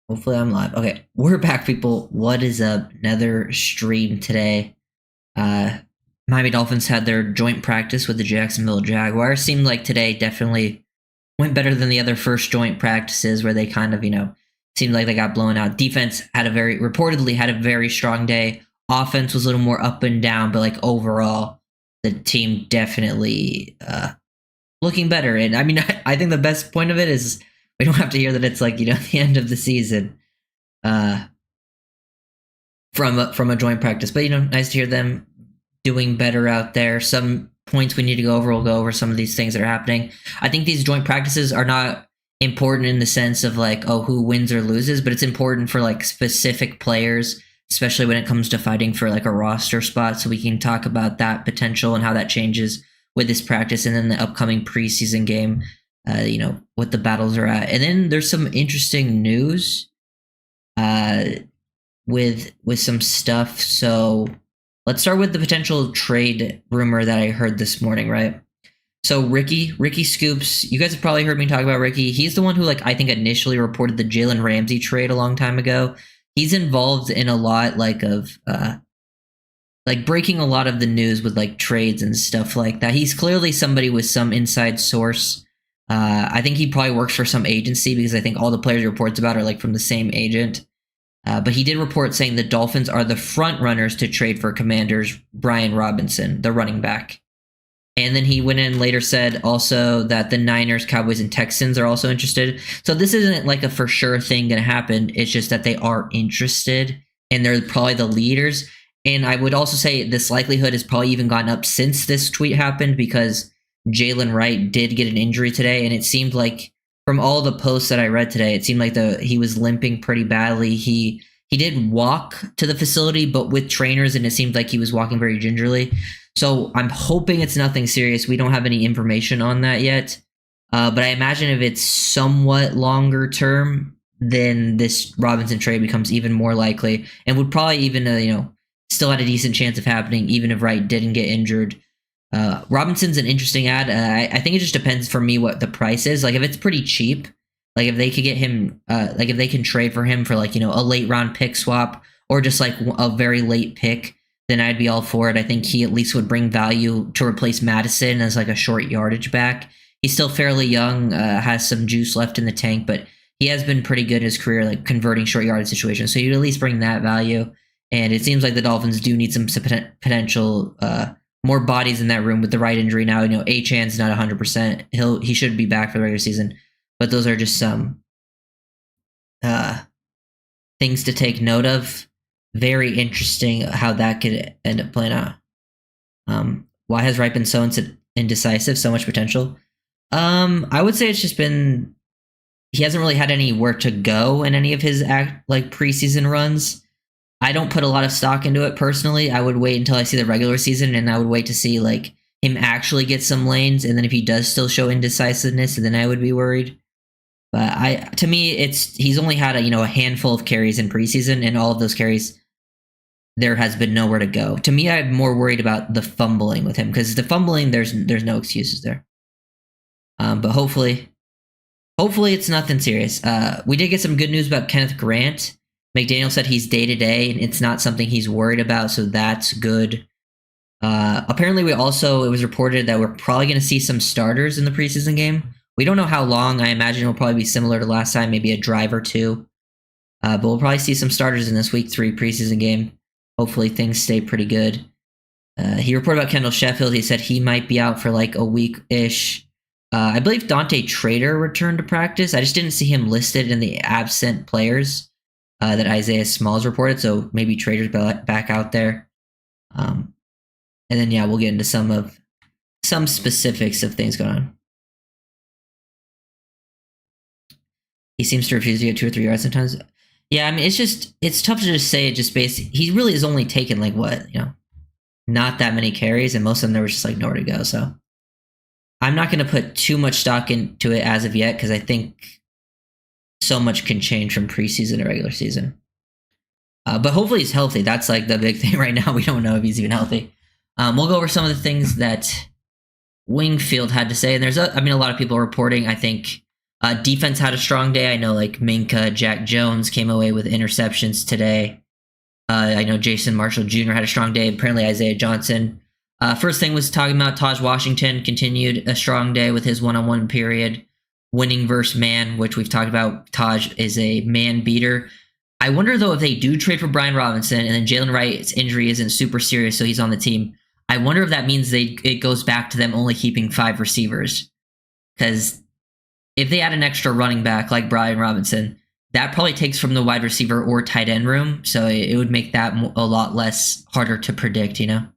Hopefully I'm live. Okay, we're back, people. What is up? Another stream today. Uh Miami Dolphins had their joint practice with the Jacksonville Jaguars. Seemed like today definitely went better than the other first joint practices where they kind of, seemed like they got blown out. Defense reportedly had a very strong day. Offense was a little more up and down, but like overall, the team definitely looking better. And I mean, I think the best point of it is we don't have to hear that it's like, the end of the season from a joint practice. But nice to hear them doing better out there. Some points we need to go over. We'll go over some of these things that are happening. I think these joint practices are not important in the sense of like, oh, who wins or loses, but it's important for like specific players, especially when it comes to fighting for like a roster spot. So we can talk about that potential and how that changes with this practice and then the upcoming preseason game, what the battles are at. And then there's some interesting news with some stuff. So let's start with the potential trade rumor that I heard this morning, right? So Ricky Scoops, you guys have probably heard me talk about Ricky. He's the one who I think initially reported the Jalen Ramsey trade a long time ago. He's involved in a lot of breaking a lot of the news with like trades and stuff like that. He's clearly somebody with some inside source. I think he probably works for some agency because I think all the players he reports about are like from the same agent. But he did report saying the Dolphins are the front runners to trade for Commanders Brian Robinson, the running back. And then he went in later said also that the Niners, Cowboys, and Texans are also interested. So this isn't like a for sure thing going to happen. It's just that they are interested and they're probably the leaders. And I would also say this likelihood has probably even gone up since this tweet happened because Jalen Wright did get an injury today. And it seemed like from all the posts that I read today, it seemed like he was limping pretty badly. He did walk to the facility, but with trainers, and it seemed like he was walking very gingerly. So I'm hoping it's nothing serious. We don't have any information on that yet. But I imagine if it's somewhat longer term, then this Robinson trade becomes even more likely and would probably even, still had a decent chance of happening, even if Wright didn't get injured. Robinson's an interesting ad. I think it just depends for me what the price is. Like if it's pretty cheap, like if they could get him, like if they can trade for him for a late round pick swap or just like a very late pick, then I'd be all for it. I think he at least would bring value to replace Madison as like a short yardage back. He's still fairly young, has some juice left in the tank, but he has been pretty good in his career, like converting short yardage situations. So you'd at least bring that value. And it seems like the Dolphins do need some potential more bodies in that room with the right injury now. Achan's not 100%. He should be back for the regular season. But those are just some things to take note of. Very interesting how that could end up playing out. Why has Wright been so indecisive? So much potential. I would say it's just been he hasn't really had anywhere to go in any of his preseason runs. I don't put a lot of stock into it personally. I would wait until I see the regular season, and I would wait to see him actually get some lanes, and then if he does still show indecisiveness, then I would be worried. But to me, he's only had a handful of carries in preseason, and all of those carries, there has been nowhere to go. To me, I'm more worried about the fumbling with him because the fumbling, there's no excuses there. But hopefully it's nothing serious. We did get some good news about Kenneth Grant. McDaniel said he's day-to-day, and it's not something he's worried about, so that's good. Apparently, it was reported that we're probably going to see some starters in the preseason game. We don't know how long. I imagine it'll probably be similar to last time, maybe a drive or two. But we'll probably see some starters in this Week 3 preseason game. Hopefully, things stay pretty good. He reported about Kendall Sheffield. He said he might be out for a week-ish. I believe Dante Trader returned to practice. I just didn't see him listed in the absent players that Isaiah Smalls reported, so maybe Trader's back out there. And then, we'll get into some specifics of things going on. He seems to refuse to get 2 or 3 yards sometimes. Yeah, I mean, it's tough to just say it just based. He really has only taken not that many carries, and most of them there was just nowhere to go. So I'm not going to put too much stock into it as of yet because I think so much can change from preseason to regular season. But hopefully he's healthy. That's the big thing right now. We don't know if he's even healthy. We'll go over some of the things that Wingfield had to say. And there's a lot of people reporting, I think, Defense had a strong day. I know like Minka, Jack Jones came away with interceptions today. I know Jason Marshall Jr. had a strong day. Apparently Isaiah Johnson. First thing was talking about Taj Washington continued a strong day with his one-on-one period. Winning versus man, which we've talked about. Taj is a man beater. I wonder, though, if they do trade for Brian Robinson and then Jalen Wright's injury isn't super serious, so he's on the team. I wonder if that means it goes back to them only keeping 5 receivers. Because if they add an extra running back like Brian Robinson, that probably takes from the wide receiver or tight end room. So it would make that a lot less harder to predict, you know?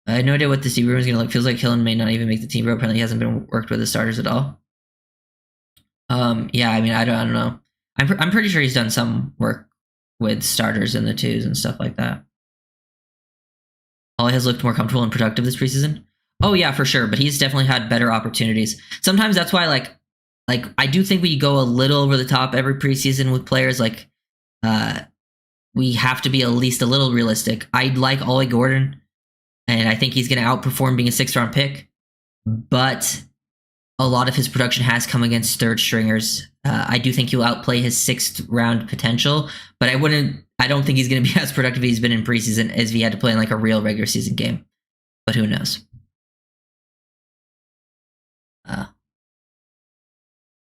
I had no idea what the receiver room is going to look. Feels like Hillen may not even make the team, but apparently he hasn't been worked with the starters at all. Yeah, I mean, I don't know. I'm pretty sure he's done some work with starters in the 2s and stuff like that. Ollie has looked more comfortable and productive this preseason. Oh yeah, for sure. But he's definitely had better opportunities. Sometimes that's why, like I do think we go a little over the top every preseason with players. Like, we have to be at least a little realistic. I like Ollie Gordon, and I think he's going to outperform being a 6th-round pick. But a lot of his production has come against third stringers. I do think he'll outplay his 6th-round potential, but I don't think he's going to be as productive as he's been in preseason as if he had to play in like a real regular season game. But who knows?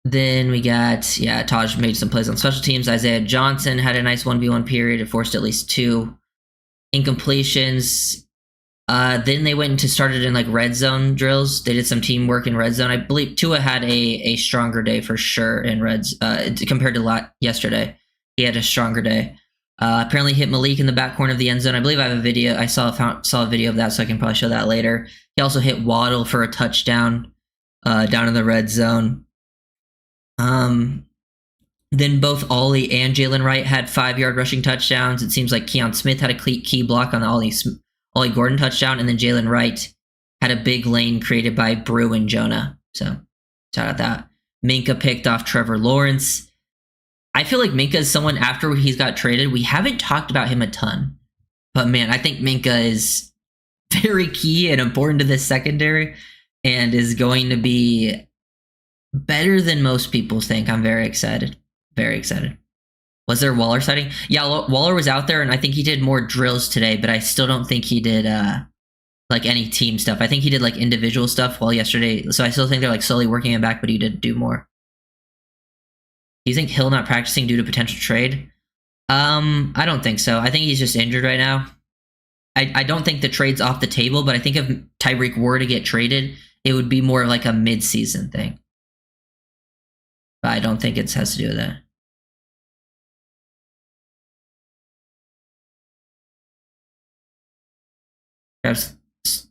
Then we got, Taj made some plays on special teams. Isaiah Johnson had a nice 1v1 period. It forced at least 2 incompletions. Then they went into started in like red zone drills. They did some teamwork in red zone. I believe Tua had a stronger day for sure in reds compared to yesterday. He had a stronger day. Apparently hit Malik in the back corner of the end zone. I believe I have a video. I saw a video of that, so I can probably show that later. He also hit Waddle for a touchdown down in the red zone. Then both Ollie and Jalen Wright had 5-yard rushing touchdowns. It seems like Keon Smith had a key block on the Ollie Gordon touchdown, and then Jalen Wright had a big lane created by Brew and Jonah. So shout out that. Minka picked off Trevor Lawrence. I feel like Minka is someone after he's got traded. We haven't talked about him a ton. But man, I think Minka is very key and important to this secondary and is going to be better than most people think. I'm very excited. Very excited. Was there a Waller sighting? Yeah, Waller was out there, and I think he did more drills today, but I still don't think he did like any team stuff. I think he did like individual stuff while yesterday. So I still think they're like slowly working him back, but he did do more. Do you think Hill not practicing due to potential trade? I don't think so. I think he's just injured right now. I don't think the trade's off the table, but I think if Tyreek were to get traded, it would be more of like a mid-season thing. But I don't think it has to do with that. Perhaps,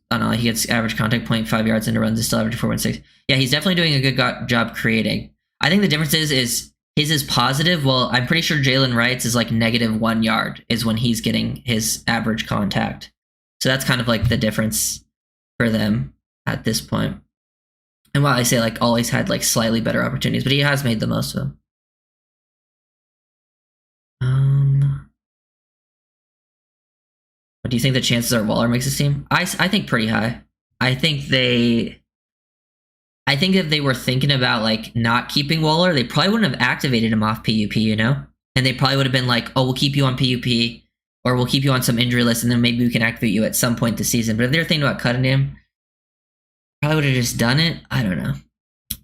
I don't know, he gets average contact 0.5 yards into runs, is still averaging 4.6. Yeah, he's definitely doing a good job creating. I think the difference is his is positive. Well, I'm pretty sure Jalen Wright's is like -1 yard is when he's getting his average contact. So that's kind of like the difference for them at this point. And while I say like Ollie's had like slightly better opportunities, but he has made the most of them. What do you think the chances are Waller makes this team? I think pretty high. I think if they were thinking about like not keeping Waller, they probably wouldn't have activated him off PUP, you know? And they probably would have been like, oh, we'll keep you on PUP, or we'll keep you on some injury list, and then maybe we can activate you at some point this season. But if they're thinking about cutting him, probably would have just done it. I don't know.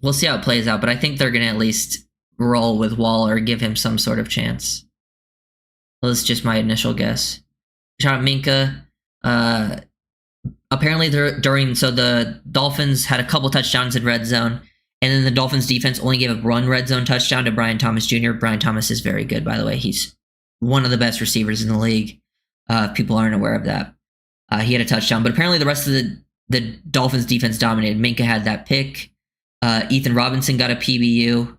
We'll see how it plays out, but I think they're going to at least roll with Waller, give him some sort of chance. Well, that's just my initial guess. Shout out Minka. Apparently, the Dolphins had a couple touchdowns in red zone, and then the Dolphins defense only gave a one red zone touchdown to Brian Thomas Jr. Brian Thomas is very good, by the way. He's one of the best receivers in the league. People aren't aware of that. He had a touchdown, but apparently the rest of the Dolphins defense dominated. Minka had that pick. Ethan Robinson got a PBU.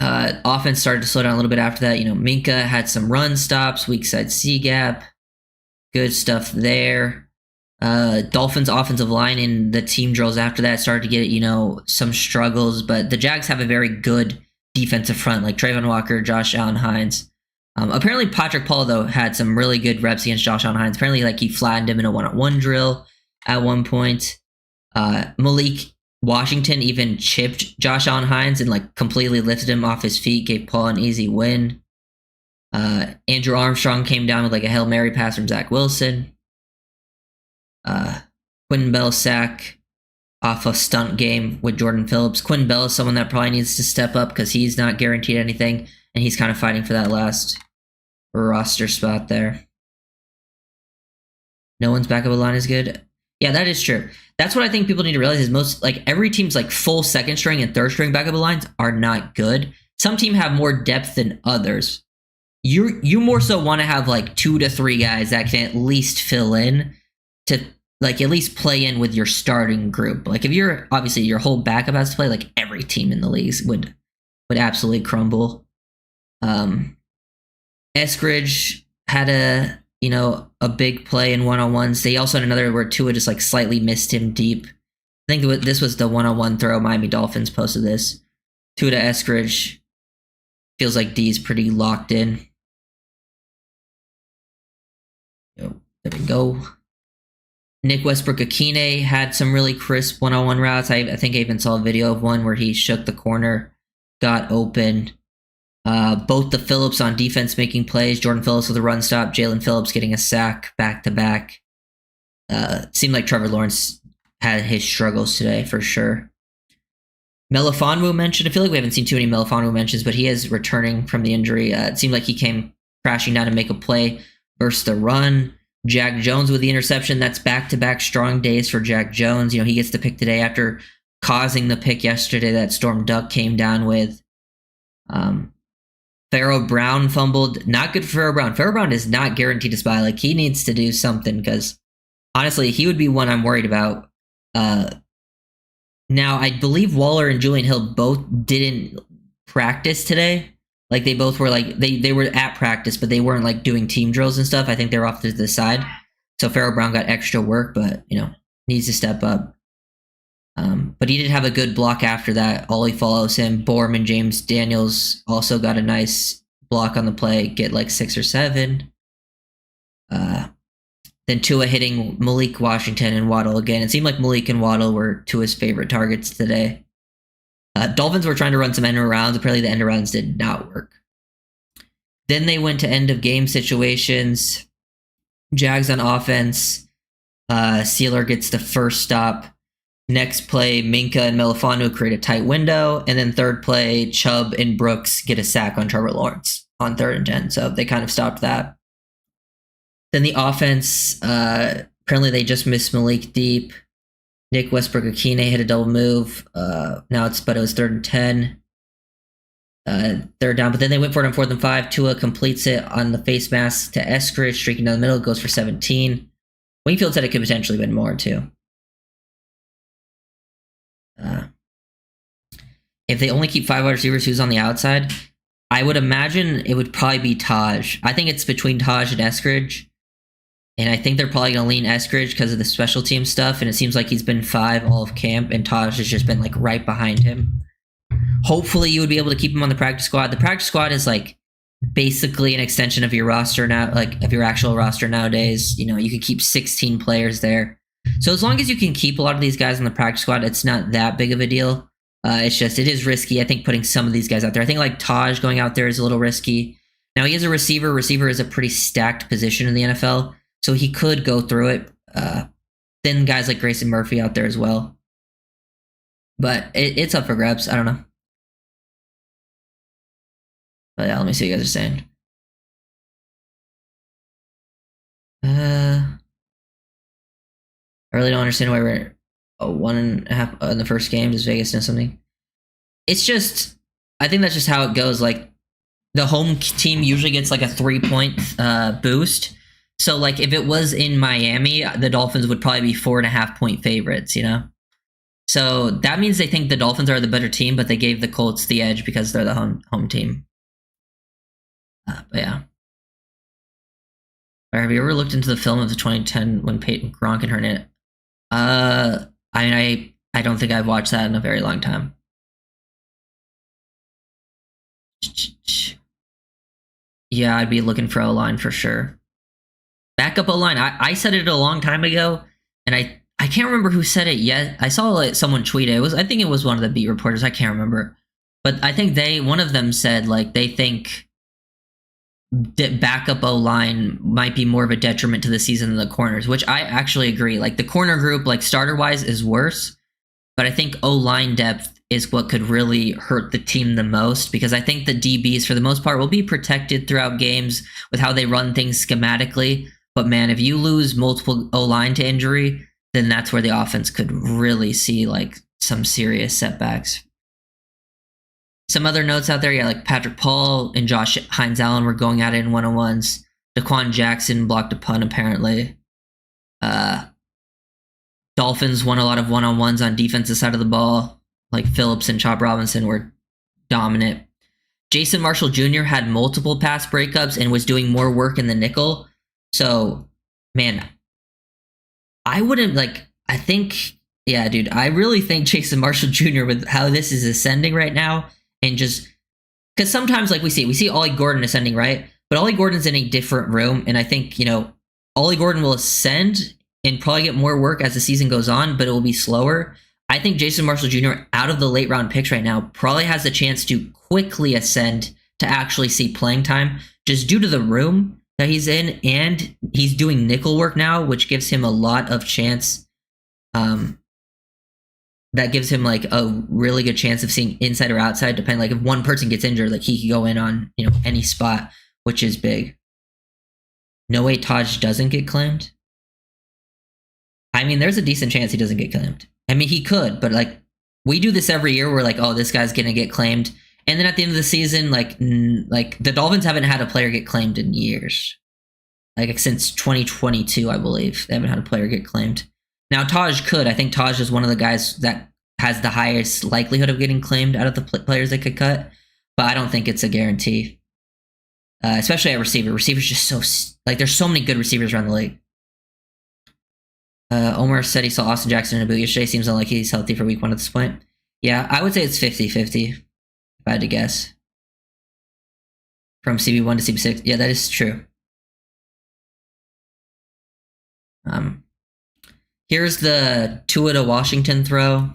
Offense started to slow down a little bit after that. You know, Minka had some run stops, weak side C gap. Good stuff there. Dolphins offensive line in the team drills after that started to get, you know, some struggles, but the Jags have a very good defensive front, like Trayvon Walker, Josh Allen Hines. Apparently Patrick Paul, though, had some really good reps against Josh Allen Hines. Apparently, like, he flattened him in a one-on-one drill at one point. Malik Washington even chipped Josh Allen Hines and like completely lifted him off his feet, gave Paul an easy win. Andrew Armstrong came down with like a Hail Mary pass from Zach Wilson. Quentin Bell sack off a stunt game with Jordan Phillips. Quentin Bell is someone that probably needs to step up because he's not guaranteed anything, and he's kind of fighting for that last roster spot there. No one's backup line is good. Yeah, that is true. That's what I think people need to realize is most, like, every team's like full second string and third string backup lines are not good. Some teams have more depth than others. You more so want to have like 2 to 3 guys that can at least fill in to like at least play in with your starting group. Like if you're obviously your whole backup has to play, like every team in the leagues would absolutely crumble. Eskridge had a big play in one-on-ones. They also had another where Tua just like slightly missed him deep. I think this was the one-on-one throw. Miami Dolphins posted this. Tua to Eskridge. Feels like D's pretty locked in. There we go. Nick Westbrook-Akine had some really crisp one-on-one routes. I think I even saw a video of one where he shook the corner, got open. Both the Phillips on defense making plays. Jordan Phillips with a run stop. Jalen Phillips getting a sack back-to-back. Seemed like Trevor Lawrence had his struggles today for sure. Melifonwu mentioned. I feel like we haven't seen too many Melifonwu mentions, but he is returning from the injury. It seemed like he came crashing down to make a play versus the run. Jack Jones with the interception. That's back-to-back strong days for Jack Jones. He gets the pick today after causing the pick yesterday that Storm Duck came down with. Pharaoh Brown fumbled. Not good for Pharaoh Brown. Pharaoh Brown is not guaranteed a spot. Like, he needs to do something because, honestly, he would be one I'm worried about. Now, I believe Waller and Julian Hill both didn't practice today. Like, they both were, like, they were at practice, but they weren't, like, doing team drills and stuff. I think they were off to the side. So Pharaoh Brown got extra work, but, needs to step up. But he did have a good block after that. Ollie follows him. Bourne and James Daniels also got a nice block on the play, get like 6 or 7. Then Tua hitting Malik Washington and Waddle again. It seemed like Malik and Waddle were Tua's favorite targets today. Dolphins were trying to run some end arounds. Apparently the end arounds did not work. Then they went to end of game situations. Jags on offense. Sealer gets the first stop. Next play, Minka and Melifonwu create a tight window. And then third play, Chubb and Brooks get a sack on Trevor Lawrence on 3rd and 10. So they kind of stopped that. Then the offense, apparently they just missed Malik deep. Nick Westbrook-Akine hit a double move. But it was 3rd and 10. Third down, but then they went for it on 4th and 5. Tua completes it on the face mask to Eskridge, streaking down the middle, goes for 17. Wingfield said it could potentially have been more too. If they only keep 5 wide receivers, who's on the outside? I would imagine it would probably be Taj. I think it's between Taj and Eskridge. And I think they're probably going to lean Eskridge because of the special team stuff. And it seems like he's been 5 all of camp, and Taj has just been like right behind him. Hopefully you would be able to keep him on the practice squad. The practice squad is like basically an extension of your roster now, like of your actual roster nowadays. You can keep 16 players there. So as long as you can keep a lot of these guys on the practice squad, it's not that big of a deal. It is risky, I think, putting some of these guys out there. I think like Taj going out there is a little risky. Now he is a receiver. Receiver is a pretty stacked position in the NFL, so he could go through it. Then guys like Grayson Murphy out there as well. But it's up for grabs. I don't know. But yeah, let me see what you guys are saying. I really don't understand why we're 1.5 in the first game. Does Vegas know something? It's just, I think that's just how it goes. Like, the home team usually gets like a 3-point boost. So like if it was in Miami, the Dolphins would probably be 4.5-point favorites, So that means they think the Dolphins are the better team, but they gave the Colts the edge because they're the home team. But yeah. Have you ever looked into the film of the 2010 when Peyton Gronk and Hernandez? I don't think I've watched that in a very long time. Yeah, I'd be looking for O-line for sure. Backup O-line. I said it a long time ago, and I can't remember who said it yet. I saw like someone tweet it. I think it was one of the beat reporters. I can't remember. But I think one of them said like they think that backup O-line might be more of a detriment to the season than the corners, which I actually agree. Like the corner group, like starter-wise, is worse. But I think O-line depth is what could really hurt the team the most, because I think the DBs, for the most part, will be protected throughout games with how they run things schematically. But man, if you lose multiple O-line to injury, then that's where the offense could really see like some serious setbacks. Some other notes out there, yeah, like Patrick Paul and Josh Hines Allen were going at it in one-on-ones. Daquan Jackson blocked a punt, apparently. Dolphins won a lot of one-on-ones on defensive side of the ball. Like Phillips and Chop Robinson were dominant. Jason Marshall Jr. had multiple pass breakups and was doing more work in the nickel. So, man, I wouldn't like, I think, yeah, dude, I really think Jason Marshall Jr. with how this is ascending right now, and just because sometimes like we see Ollie Gordon ascending, right? But Ollie Gordon's in a different room, and I think, Ollie Gordon will ascend and probably get more work as the season goes on, but it will be slower. I think Jason Marshall Jr. out of the late round picks right now probably has a chance to quickly ascend to actually see playing time, just due to the room that he's in, and he's doing nickel work now, which gives him a lot of chance. That gives him like a really good chance of seeing inside or outside, depending. Like if one person gets injured, like he could go in on any spot, which is big. No way Taj doesn't get claimed. I mean, there's a decent chance he doesn't get claimed. I mean, he could, but like we do this every year. We're like, oh, this guy's gonna get claimed, and then at the end of the season, like the Dolphins haven't had a player get claimed in years, like since 2022, I believe they haven't had a player get claimed. Now Taj could. I think Taj is one of the guys that has the highest likelihood of getting claimed out of the players they could cut, but I don't think it's a guarantee. Especially at receiver. Receivers just so like there's so many good receivers around the league. Omar said he saw Austin Jackson in a boot yesterday. Seems like he's healthy for week 1 at this point. Yeah, I would say it's 50-50, if I had to guess. From CB1 to CB6. Yeah, that is true. Here's the Tua to Washington throw.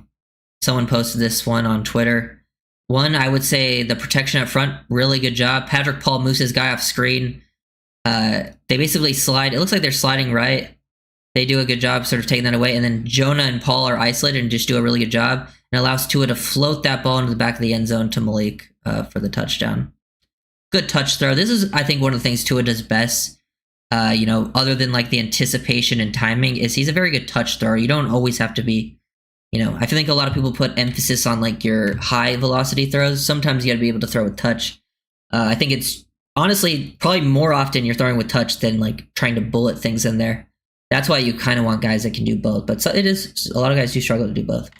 Someone posted this one on Twitter. One, I would say the protection up front, really good job. Patrick Paul moves his guy off screen. They basically slide. It looks like they're sliding right. They do a good job sort of taking that away. And then Jonah and Paul are isolated and just do a really good job. And allows Tua to float that ball into the back of the end zone to Malik for the touchdown. Good touch throw. This is, I think, one of the things Tua does best. Other than like the anticipation and timing, is he's a very good touch thrower. You don't always have to be, I feel like a lot of people put emphasis on like your high velocity throws. Sometimes you got to be able to throw with touch. I think it's honestly probably more often you're throwing with touch than like trying to bullet things in there. That's why you kind of want guys that can do both. But it is a lot of guys do struggle to do both.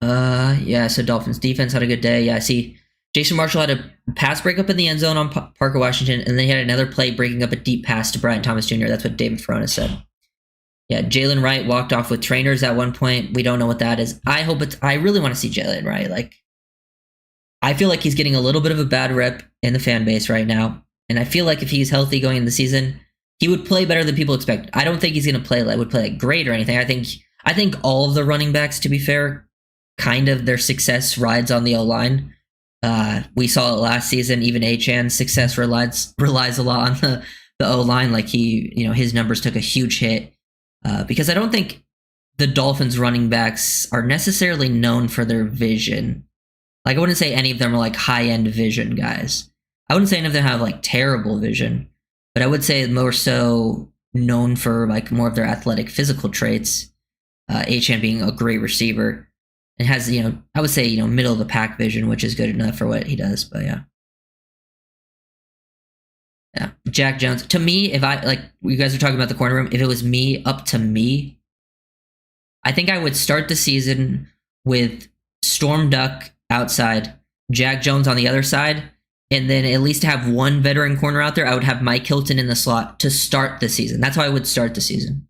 So Dolphins defense had a good day. Yeah, I see. Jason Marshall had a pass breakup in the end zone on Parker Washington, and then he had another play breaking up a deep pass to Brian Thomas Jr. That's what David Ferrona said. Yeah, Jalen Wright walked off with trainers at one point. We don't know what that is. I really want to see Jalen Wright. Like, I feel like he's getting a little bit of a bad rep in the fan base right now, and I feel like if he's healthy going into the season, he would play better than people expect. I don't think he's going to play like great or anything. I think all of the running backs, to be fair, kind of their success rides on the O-line. We saw it last season. Even Achan's success relies a lot on the O-line. Like his numbers took a huge hit because I don't think the Dolphins running backs are necessarily known for their vision. Like I wouldn't say any of them are like high-end vision guys. I wouldn't say any of them have like terrible vision, but I would say more so known for like more of their athletic physical traits. Achan being a great receiver. It has, I would say, middle of the pack vision, which is good enough for what he does. But yeah. Yeah. Jack Jones. To me, if you guys are talking about the corner room, if it was up to me, I think I would start the season with Storm Duck outside, Jack Jones on the other side, and then at least have one veteran corner out there. I would have Mike Hilton in the slot to start the season. That's how I would start the season.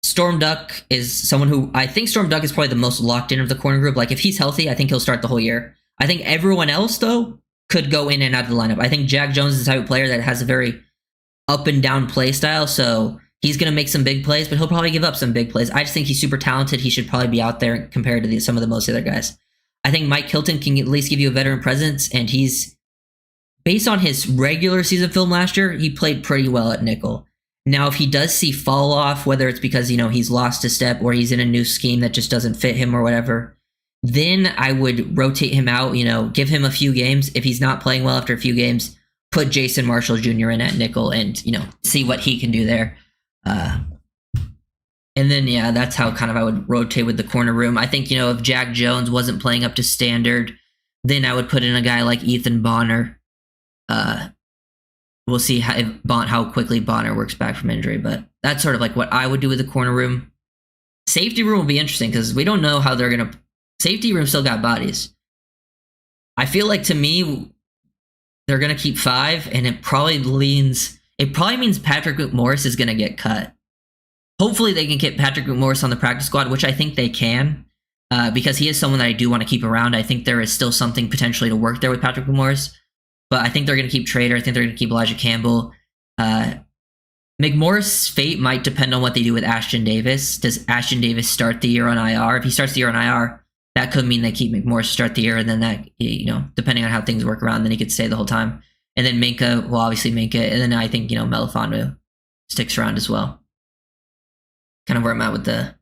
Storm Duck is someone who I think Storm Duck is probably the most locked in of the corner group. Like if he's healthy, I think he'll start the whole year. I think everyone else though could go in and out of the lineup. I think Jack Jones is the type of player that has a very up and down play style, so he's going to make some big plays, but he'll probably give up some big plays. I just think he's super talented. He should probably be out there compared to some of the most other guys. I think Mike Hilton can at least give you a veteran presence, and he's, based on his regular season film last year, he played pretty well at nickel. Now, if he does see fall off, whether it's because, he's lost a step or he's in a new scheme that just doesn't fit him or whatever, then I would rotate him out, give him a few games. If he's not playing well after a few games, put Jason Marshall Jr. in at nickel and, see what he can do there. And then, that's how kind of I would rotate with the corner room. I think, if Jack Jones wasn't playing up to standard, then I would put in a guy like Ethan Bonner. We'll see how quickly Bonner works back from injury, but that's sort of like what I would do with the corner room. Safety room will be interesting because we don't know how they're going to... Safety room still got bodies. I feel like, to me, they're going to keep 5, and it probably means Patrick McMorris is going to get cut. Hopefully they can get Patrick McMorris on the practice squad, which I think they can, because he is someone that I do want to keep around. I think there is still something potentially to work there with Patrick McMorris, but I think they're going to keep Trader. I think they're going to keep Elijah Campbell. McMorris' fate might depend on what they do with Ashton Davis. Does Ashton Davis start the year on IR? If he starts the year on IR, that could mean they keep McMorris to start the year, and then that, depending on how things work around, then he could stay the whole time. And then Minka will obviously make it, and then I think, Melifonwu sticks around as well. Kind of where I'm at with the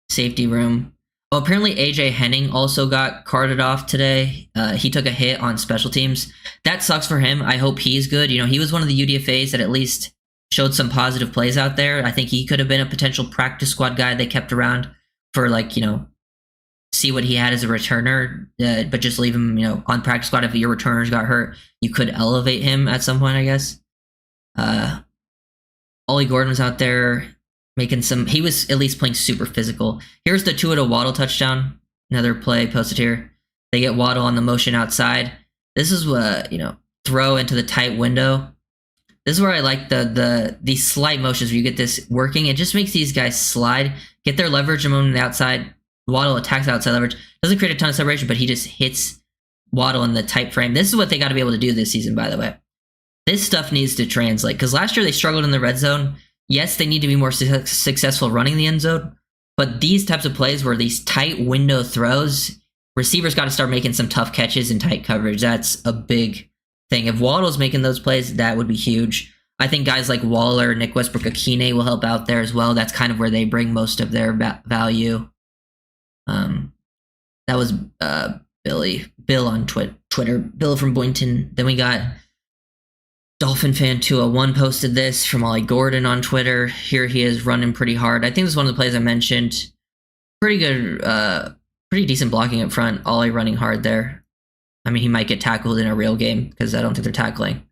safety room. Oh, apparently AJ Henning also got carted off today. He took a hit on special teams. That sucks for him. I hope he's good. He was one of the UDFAs that at least showed some positive plays out there. I think he could have been a potential practice squad guy they kept around for, see what he had as a returner, but just leave him, on practice squad. If your returners got hurt, you could elevate him at some point, I guess. Ollie Gordon was out there making he was at least playing super physical. Here's the Tua to Waddle touchdown. Another play posted here. They get Waddle on the motion outside. This is what, throw into the tight window. This is where I like these slight motions where you get this working. It just makes these guys slide, get their leverage on the outside. Waddle attacks outside leverage. Doesn't create a ton of separation, but he just hits Waddle in the tight frame. This is what they got to be able to do this season, by the way. This stuff needs to translate, because last year they struggled in the red zone. Yes, they need to be more successful running the end zone, but these types of plays where these tight window throws, receivers got to start making some tough catches in tight coverage. That's a big thing. If Waddle's making those plays, that would be huge. I think guys like Waller, Nick Westbrook-Akine will help out there as well. That's kind of where they bring most of their value. That was Bill on Twitter, Bill from Boynton. Then we got Dolphin fan 201 posted this from Ollie Gordon on Twitter. Here he is running pretty hard. I think this is one of the plays I mentioned. Pretty good, pretty decent blocking up front. Ollie running hard there. I mean, he might get tackled in a real game because I don't think they're tackling.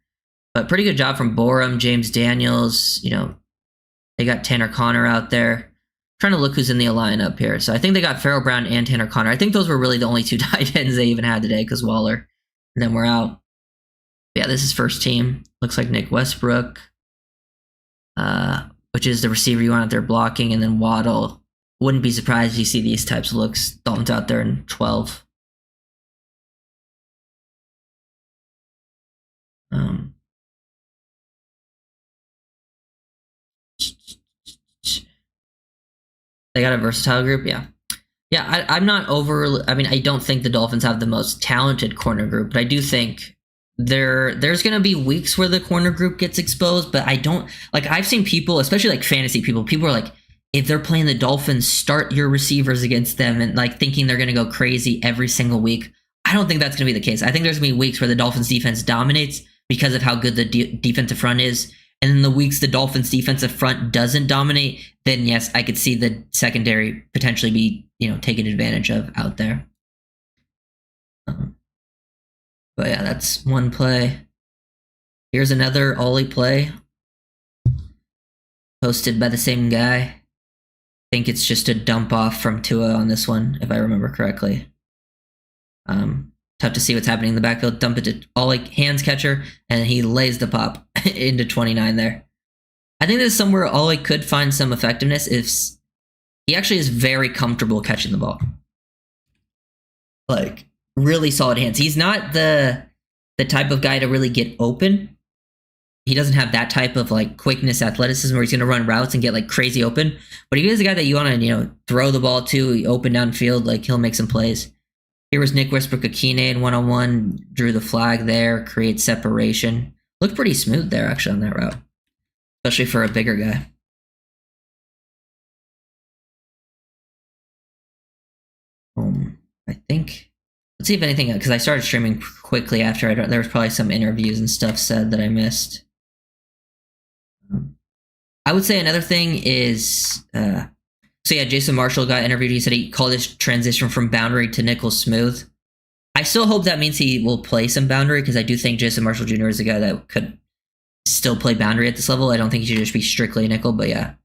But pretty good job from Borum, James Daniels. They got Tanner Connor out there. Trying to look who's in the lineup here. So I think they got Farrell Brown and Tanner Connor. I think those were really the only 2 tight ends they even had today because Waller and then we're out. Yeah, this is first team. Looks like Nick Westbrook, which is the receiver you want out there blocking, and then Waddle. Wouldn't be surprised if you see these types of looks. Dolphins out there in 12. They got a versatile group, yeah. Yeah, I'm not over... I mean, I don't think the Dolphins have the most talented corner group, but I do think there's going to be weeks where the corner group gets exposed, but I don't... I've seen people, especially fantasy people are like, if they're playing the Dolphins, start your receivers against them and thinking they're going to go crazy every single week. I don't think that's going to be the case. I think there's going to be weeks where the Dolphins defense dominates because of how good the defensive front is. And in the weeks the Dolphins defensive front doesn't dominate, then yes, I could see the secondary potentially be, taken advantage of out there. But yeah, that's one play. Here's another Ollie play posted by the same guy. I think it's just a dump off from Tua on this one, if I remember correctly. Tough to see what's happening in the backfield. Dump it to Ollie, hands catcher, and he lays the pop into 29 there. I think this is somewhere Ollie could find some effectiveness if he actually is very comfortable catching the ball. Really solid hands. He's not the type of guy to really get open. he doesn't have that type of like quickness, athleticism where he's going to run routes and get like crazy open. But he is a guy that you want to, throw the ball to, open downfield, like he'll make some plays. Here was Nick Westbrook-Akine in one-on-one, drew the flag there, creates separation. Looked pretty smooth there actually on that route, especially for a bigger guy. I think, let's see if anything, because I started streaming quickly after there was probably some interviews and stuff said that I missed. I would say another thing is, so yeah, Jason Marshall got interviewed. He said he called his transition from boundary to nickel smooth. I still hope that means he will play some boundary, because I do think Jason Marshall Jr. is a guy that could still play boundary at this level. I don't think he should just be strictly nickel, but yeah.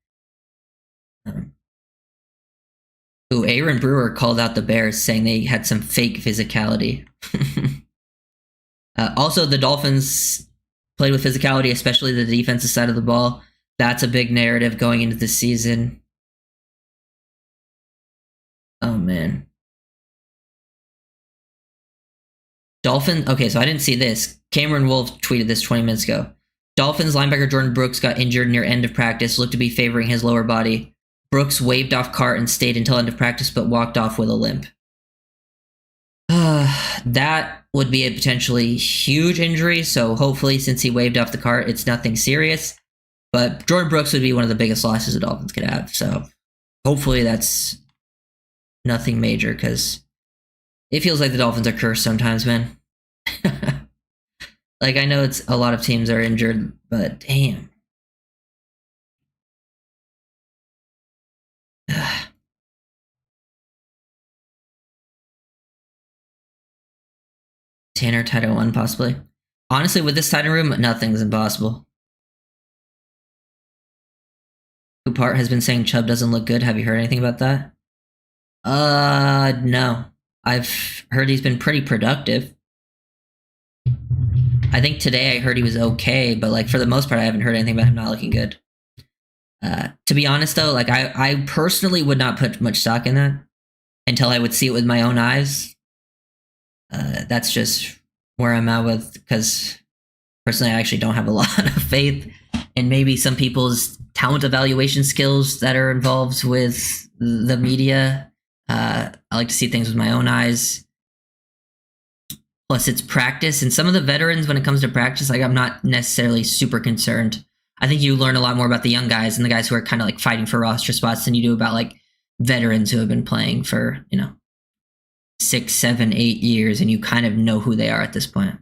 Aaron Brewer called out the Bears, saying they had some fake physicality. Also, the Dolphins played with physicality, especially the defensive side of the ball. That's a big narrative going into the season. Oh, man. Dolphins. Okay, so I didn't see this. Cameron Wolf tweeted this 20 minutes ago. Dolphins linebacker Jordan Brooks got injured near end of practice, looked to be favoring his lower body. Brooks waved off cart and stayed until end of practice, but walked off with a limp. That would be a potentially huge injury, so hopefully since he waved off the cart, it's nothing serious. But Jordan Brooks would be one of the biggest losses the Dolphins could have, so hopefully that's nothing major, because it feels like the Dolphins are cursed sometimes, man. Like, I know it's a lot of teams are injured, but damn. Tanner, Title 1, possibly. Honestly, with this Titan room, nothing's impossible. Coupart has been saying Chubb doesn't look good. Have you heard anything about that? No. I've heard he's been pretty productive. I think today I heard he was okay, but like for the most part, I haven't heard anything about him not looking good. To be honest, though, like I personally would not put much stock in that until I would see it with my own eyes. That's just where I'm at with, because personally, I actually don't have a lot of faith in maybe some people's talent evaluation skills that are involved with the media. I like to see things with my own eyes. Plus, it's practice, and some of the veterans, when it comes to practice, like I'm not necessarily super concerned. I think you learn a lot more about the young guys and the guys who are kind of like fighting for roster spots than you do about like veterans who have been playing for, 6, 7, 8 years, and you kind of know who they are at this point.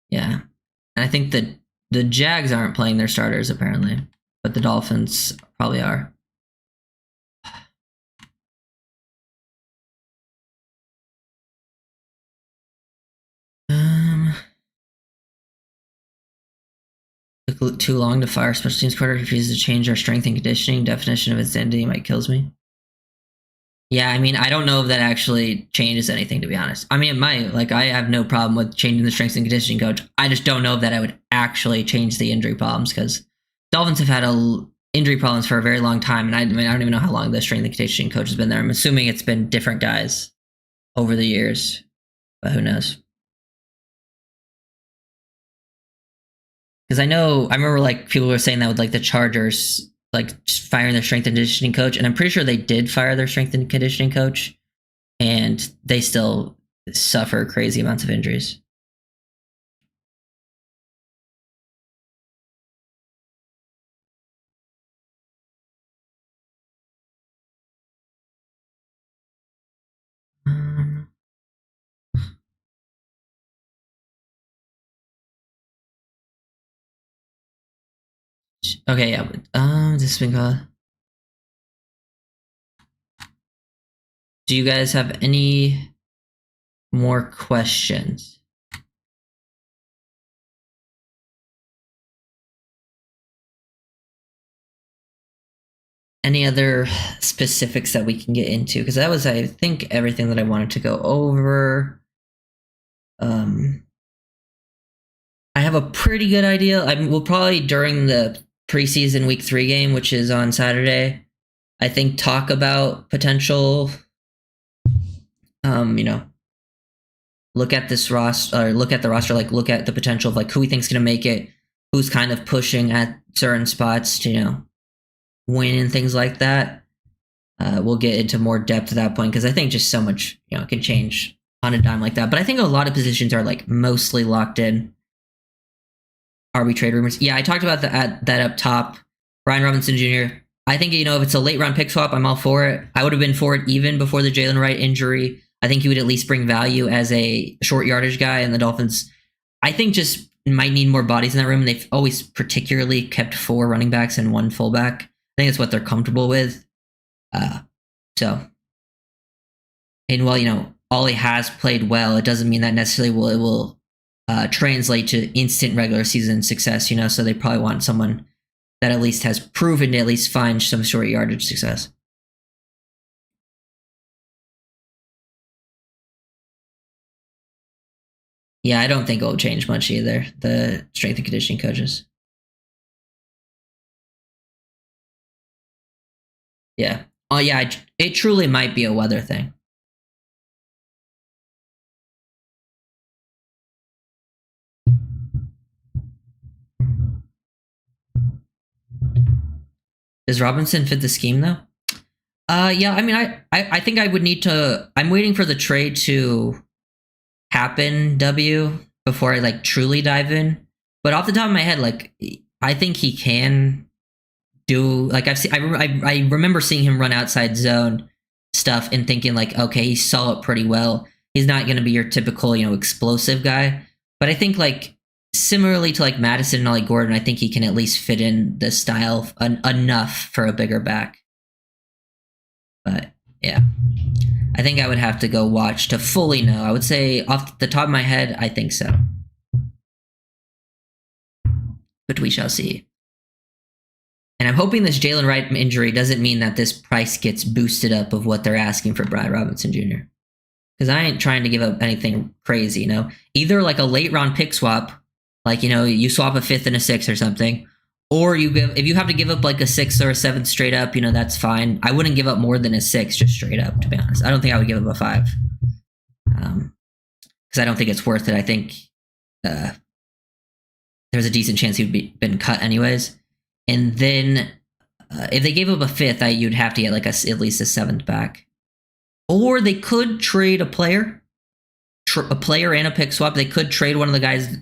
Yeah. And I think that the Jags aren't playing their starters apparently, but the Dolphins probably are. Took too long to fire special teams quarterback, refuses to change our strength and conditioning definition of insanity. Might kills me. Yeah, I mean, I don't know if that actually changes anything, to be honest. I mean, it might. Like, I have no problem with changing the strength and conditioning coach. I just don't know if that I would actually change the injury problems, because Dolphins have had injury problems for a very long time, and I don't even know how long the strength and conditioning coach has been there. I'm assuming it's been different guys over the years, but who knows? Because I remember like people were saying that with like the Chargers, like just firing their strength and conditioning coach, and I'm pretty sure they did fire their strength and conditioning coach, and they still suffer crazy amounts of injuries. Okay, yeah. This has been called. Do you guys have any more questions? Any other specifics that we can get into? Because that was, I think, everything that I wanted to go over. I have a pretty good idea. We'll probably during the preseason week 3 game, which is on Saturday, I think talk about potential, you know, look at this roster, look at the roster, like look at the potential of like who we think's going to make it, who's kind of pushing at certain spots to, you know, win and things like that. We'll get into more depth at that point because I think just so much, you know, can change on a dime like that. But I think a lot of positions are like mostly locked in. Are we trade rumors? Yeah, I talked about that up top. Brian Robinson Jr. I think, you know, if it's a late round pick swap, I'm all for it. I would have been for it even before the Jalen Wright injury. I think he would at least bring value as a short yardage guy, and the Dolphins, I think, just might need more bodies in that room. They've always particularly kept 4 running backs and 1 fullback. I think that's what they're comfortable with. So, and while, you know, Ollie has played well, it doesn't mean that necessarily will translate to instant regular season success, you know, so they probably want someone that at least has proven to at least find some short yardage success. Yeah, I don't think it'll change much either, the strength and conditioning coaches. Yeah. Oh, yeah, it truly might be a weather thing. Does Robinson fit the scheme, though? Yeah, I mean, I think I would need to. I'm waiting for the trade to happen, W, before I like truly dive in. But off the top of my head, like I think he can do. Like I've seen, I remember seeing him run outside zone stuff and thinking like, okay, he saw it pretty well. He's not going to be your typical, you know, explosive guy. But I think like similarly to like Madison and Ollie Gordon, I think he can at least fit in the style enough for a bigger back. But yeah, I think I would have to go watch to fully know. I would say off the top of my head, I think so. But we shall see. And I'm hoping this Jalen Wright injury doesn't mean that this price gets boosted up of what they're asking for Brian Robinson Jr. Because I ain't trying to give up anything crazy, you know? Either like a late round pick swap, like, you know, you swap a 5th and a 6th or something, or you give, if you have to give up like a 6th or a 7th straight up, you know, that's fine. I wouldn't give up more than a 6 just straight up, to be honest. I don't think I would give up a 5. Because I don't think it's worth it. I think there's a decent chance he'd been cut anyways. And then if they gave up a 5th, you'd have to get like at least a 7th back. Or they could trade a player and a pick swap. They could trade one of the guys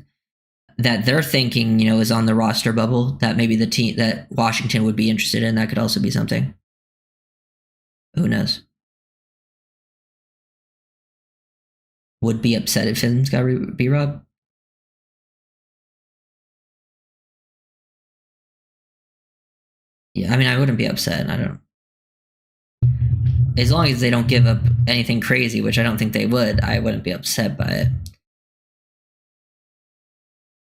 that they're thinking, you know, is on the roster bubble that maybe the team that Washington would be interested in. That could also be something. Who knows? Would be upset if Finn's got B-Rob. Yeah, I mean, I wouldn't be upset. I don't. As long as they don't give up anything crazy, which I don't think they would, I wouldn't be upset by it.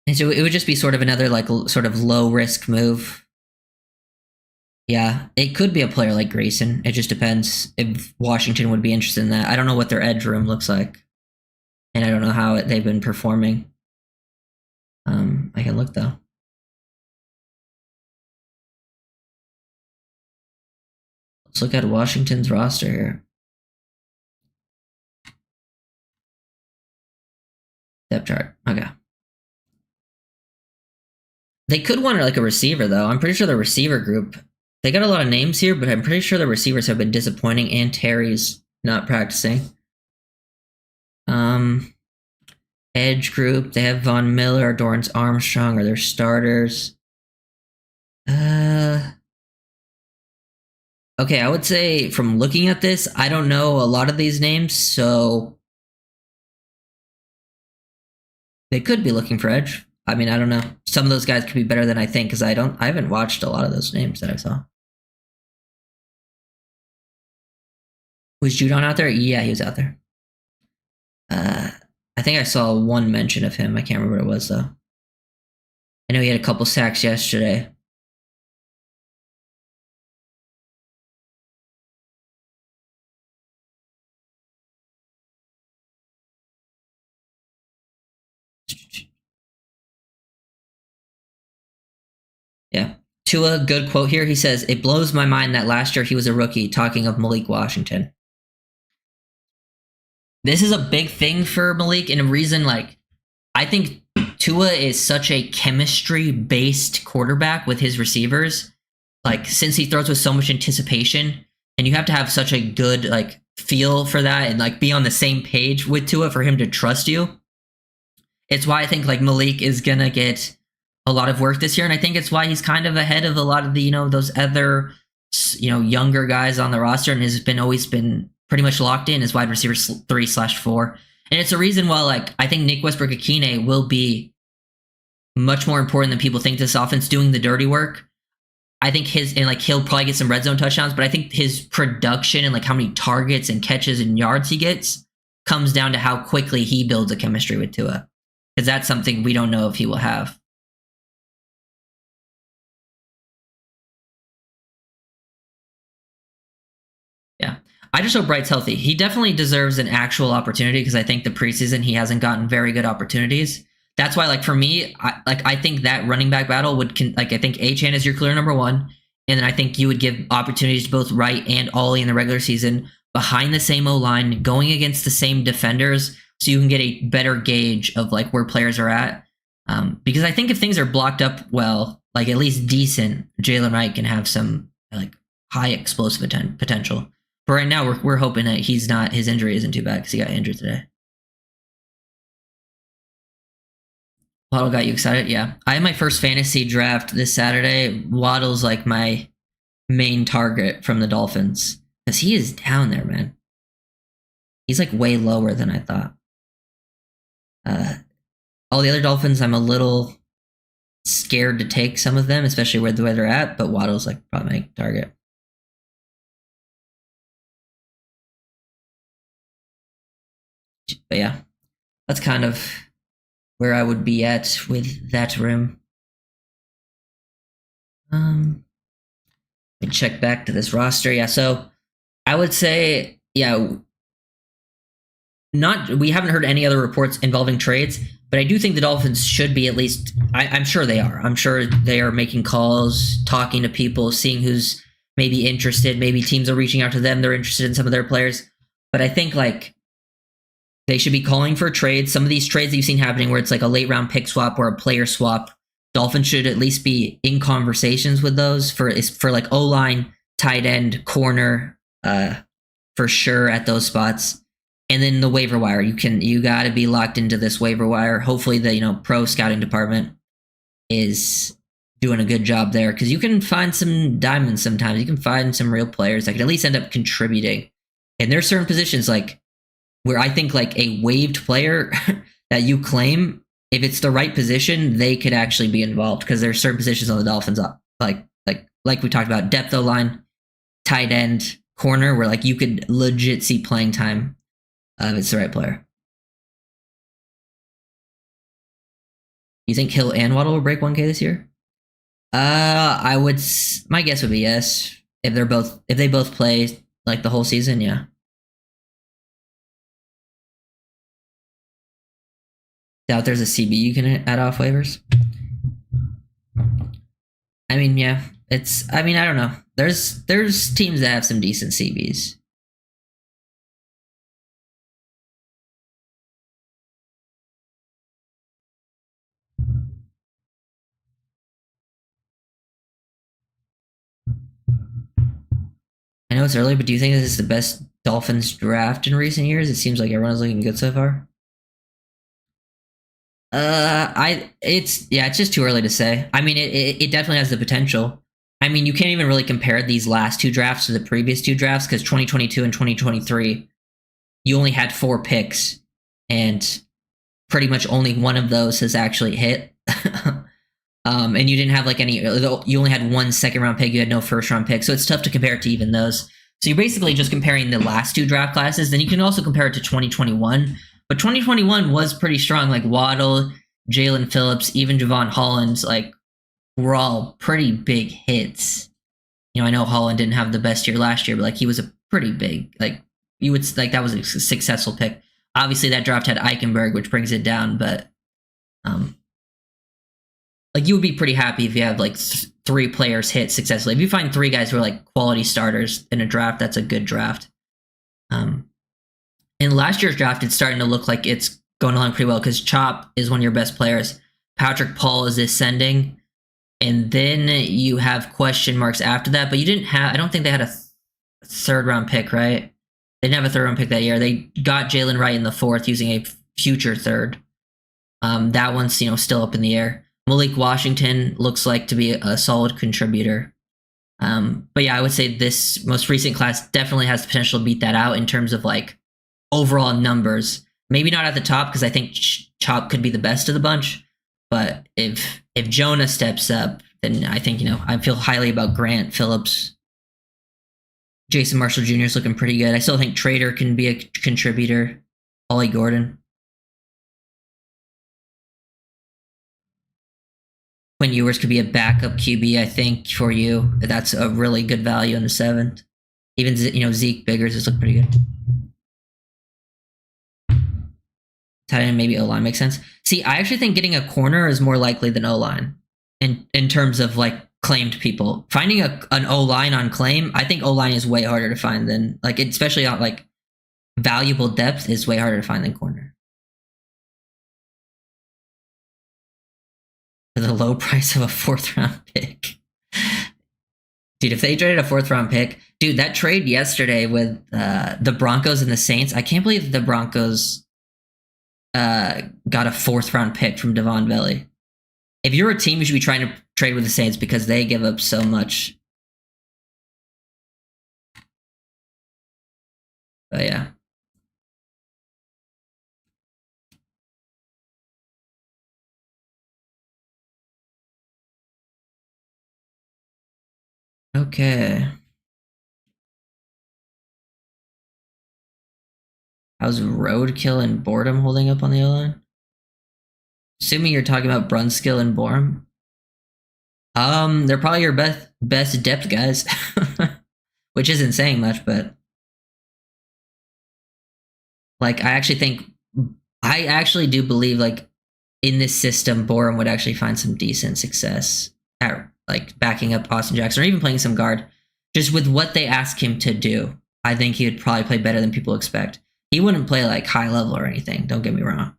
And so it would just be sort of another like sort of low risk move. Yeah, it could be a player like Grayson. It just depends if Washington would be interested in that. I don't know what their edge room looks like, and I don't know how they've been performing. I can look though. Let's look at Washington's roster here. Depth chart. Okay. They could want like a receiver though. I'm pretty sure the receiver group. They got a lot of names here, but I'm pretty sure the receivers have been disappointing, and Terry's not practicing. Edge group. They have Von Miller, Dorrance Armstrong are their starters. Okay, I would say from looking at this, I don't know a lot of these names, so they could be looking for edge. I mean, I don't know. Some of those guys could be better than I think because I haven't watched a lot of those names that I saw. Was Judon out there? Yeah, he was out there. I think I saw one mention of him. I can't remember what it was though. I know he had a couple sacks yesterday. Yeah. Tua, good quote here. He says, "It blows my mind that last year he was a rookie," talking of Malik Washington. This is a big thing for Malik, and a reason, like, I think Tua is such a chemistry-based quarterback with his receivers. Like, since he throws with so much anticipation, and you have to have such a good, like, feel for that and, like, be on the same page with Tua for him to trust you. It's why I think, like, Malik is going to get a lot of work this year, and I think it's why he's kind of ahead of a lot of the, those other, younger guys on the roster, and has always been pretty much locked in as wide receiver 3/4. And it's a reason why, like, I think Nick Westbrook-Akine will be much more important than people think this offense, doing the dirty work. I think he'll probably get some red zone touchdowns, but I think his production and, like, how many targets and catches and yards he gets comes down to how quickly he builds a chemistry with Tua. Because that's something we don't know if he will have. Yeah. I just hope Wright's healthy. He definitely deserves an actual opportunity, because I think the preseason he hasn't gotten very good opportunities. That's why, like, for me, I think that running back battle would, I think Achane is your clear number one, and then I think you would give opportunities to both Wright and Ollie in the regular season behind the same O-line, going against the same defenders, so you can get a better gauge of, like, where players are at. Because I think if things are blocked up well, like, at least decent, Jalen Wright can have some, like, high explosive potential. But right now, we're hoping that his injury isn't too bad, because he got injured today. Waddle got you excited? Yeah. I had my first fantasy draft this Saturday. Waddle's, like, my main target from the Dolphins, because he is down there, man. He's, like, way lower than I thought. All the other Dolphins, I'm a little scared to take some of them, especially where they're at, but Waddle's, like, probably my target. But yeah, that's kind of where I would be at with that room. Let me check back to this roster. Yeah, so I would say, yeah, we haven't heard any other reports involving trades, but I do think the Dolphins should be, at least, I'm sure they are. I'm sure they are making calls, talking to people, seeing who's maybe interested. Maybe teams are reaching out to them. They're interested in some of their players. But I think, like, they should be calling for trades. Some of these trades that you've seen happening where it's like a late round pick swap or a player swap, Dolphins should at least be in conversations with those for like O-line, tight end, corner, for sure at those spots. And then the waiver wire, you got to be locked into this waiver wire. Hopefully the pro scouting department is doing a good job there, because you can find some diamonds sometimes. You can find some real players that can at least end up contributing. And there are certain positions, like, where I think, like, a waived player that you claim, if it's the right position, they could actually be involved, because there are certain positions on the Dolphins, like we talked about, depth O-line, tight end, corner, where, like, you could legit see playing time if it's the right player. You think Hill and Waddle will break 1K this year? My guess would be yes. If they both play, like, the whole season, yeah. Doubt there's a CB you can add off waivers. I mean, yeah, I don't know. There's teams that have some decent CBs. I know it's early, but do you think this is the best Dolphins draft in recent years? It seems like everyone's looking good so far. It's just too early to say. I mean, it definitely has the potential. I mean, you can't even really compare these last two drafts to the previous two drafts, because 2022 and 2023, you only had 4 picks, and pretty much only one of those has actually hit. And you didn't have, like, you only had 1 second-round pick, you had no first-round pick, so it's tough to compare it to even those. So you're basically just comparing the last 2 draft classes. Then you can also compare it to 2021. But 2021 was pretty strong. Like, Waddle, Jalen Phillips, even Javon Holland, like, were all pretty big hits. I know Holland didn't have the best year last year, but, like, he was a pretty big, like, you would, like, that was a successful pick. Obviously, that draft had Eichenberg, which brings it down, but like you would be pretty happy if you have like 3 players hit successfully. If you find 3 guys who are like quality starters in a draft, that's a good draft. In last year's draft, it's starting to look like it's going along pretty well because Chop is one of your best players. Patrick Paul is ascending. And then you have question marks after that. But you didn't have, I don't think they had a 3rd round pick, right? They didn't have a 3rd round pick that year. They got Jalen Wright in the 4th using a future 3rd. That one's, still up in the air. Malik Washington looks like to be a solid contributor. But yeah, I would say this most recent class definitely has the potential to beat that out in terms of like overall numbers. Maybe not at the top because I think Chop could be the best of the bunch. But if Jonah steps up, then I think, I feel highly about Grant, Phillips. Jason Marshall Jr. is looking pretty good. I still think Trader can be a contributor. Ollie Gordon. Quinn Ewers could be a backup QB, I think, for you. That's a really good value in the 7th. Even, Zeke Biggers has looked pretty good. Tight end, maybe O-line makes sense. See, I actually think getting a corner is more likely than O-line in terms of like claimed people. Finding an O-line on claim, I think O-line is way harder to find than like, especially on like valuable depth is way harder to find than corner. For the low price of a 4th round pick. Dude, if they traded a 4th round pick, dude, that trade yesterday with the Broncos and the Saints, I can't believe the Broncos got a 4th round pick from Devon Belly. If you're a team, you should be trying to trade with the Saints because they give up so much. But yeah. Okay. How's Roadkill and Boredom holding up on the O-line? Assuming you're talking about Brunskill and Boredom. They're probably your best depth guys. Which isn't saying much, but like I actually do believe like in this system, Boredom would actually find some decent success at like backing up Austin Jackson or even playing some guard. Just with what they ask him to do, I think he would probably play better than people expect. He wouldn't play like high level or anything, don't get me wrong.